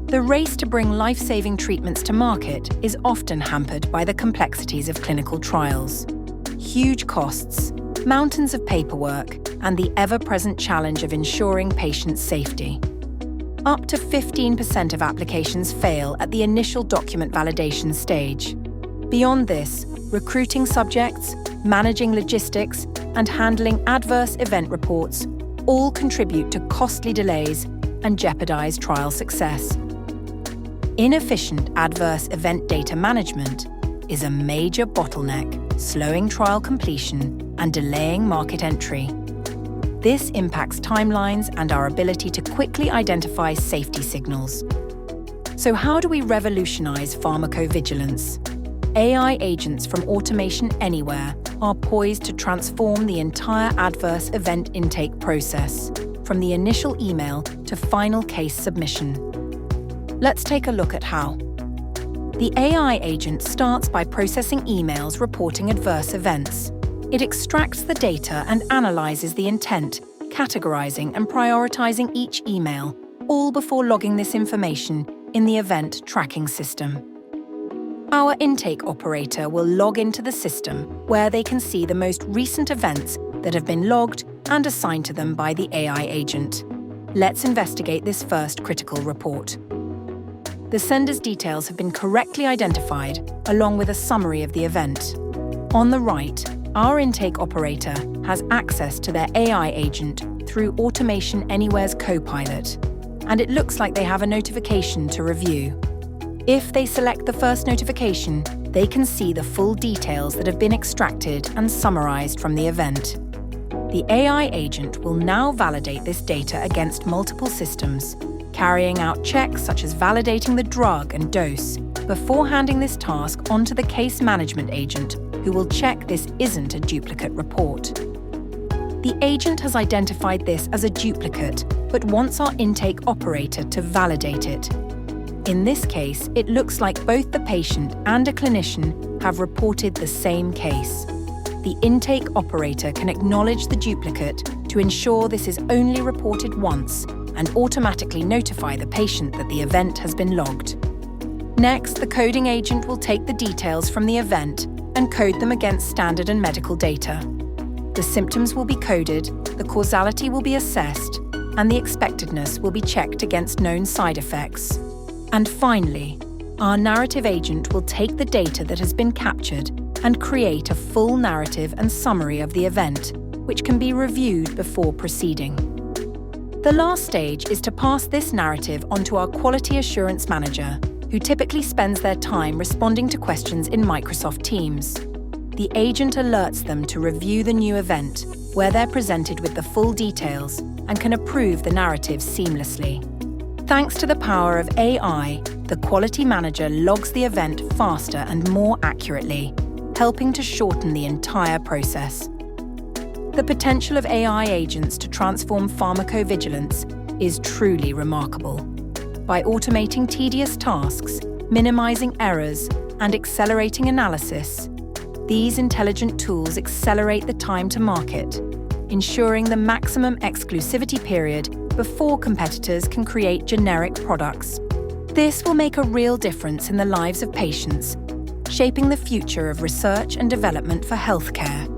The race to bring life-saving treatments to market is often hampered by the complexities of clinical trials. Huge costs, mountains of paperwork, and the ever-present challenge of ensuring patient safety. Up to 15% of applications fail at the initial document validation stage. Beyond this, recruiting subjects, managing logistics, and handling adverse event reports all contribute to costly delays and jeopardize trial success. Inefficient adverse event data management is a major bottleneck, slowing trial completion and delaying market entry. This impacts timelines and our ability to quickly identify safety signals. So how do we revolutionize pharmacovigilance? AI agents from Automation Anywhere are poised to transform the entire adverse event intake process, from the initial email to final case submission. Let's take a look at how. The AI agent starts by processing emails reporting adverse events. It extracts the data and analyzes the intent, categorizing and prioritizing each email, all before logging this information in the event tracking system. Our intake operator will log into the system where they can see the most recent events that have been logged and assigned to them by the AI agent. Let's investigate this first critical report. The sender's details have been correctly identified, along with a summary of the event. On the right, our intake operator has access to their AI agent through Automation Anywhere's Copilot, and it looks like they have a notification to review. If they select the first notification, they can see the full details that have been extracted and summarized from the event. The AI agent will now validate this data against multiple systems, carrying out checks such as validating the drug and dose, before handing this task onto the case management agent, who will check this isn't a duplicate report. The agent has identified this as a duplicate, but wants our intake operator to validate it. In this case, it looks like both the patient and a clinician have reported the same case. The intake operator can acknowledge the duplicate to ensure this is only reported once and automatically notify the patient that the event has been logged. Next, the coding agent will take the details from the event and code them against standard and medical data. The symptoms will be coded, the causality will be assessed, and the expectedness will be checked against known side effects. And finally, our narrative agent will take the data that has been captured and create a full narrative and summary of the event, which can be reviewed before proceeding. The last stage is to pass this narrative onto our quality assurance manager, who typically spends their time responding to questions in Microsoft Teams. The agent alerts them to review the new event, where they're presented with the full details and can approve the narrative seamlessly. Thanks to the power of AI, the quality manager logs the event faster and more accurately, helping to shorten the entire process. The potential of AI agents to transform pharmacovigilance is truly remarkable. By automating tedious tasks, minimizing errors, and accelerating analysis, these intelligent tools accelerate the time to market, ensuring the maximum exclusivity period before competitors can create generic products. This will make a real difference in the lives of patients, shaping the future of research and development for healthcare.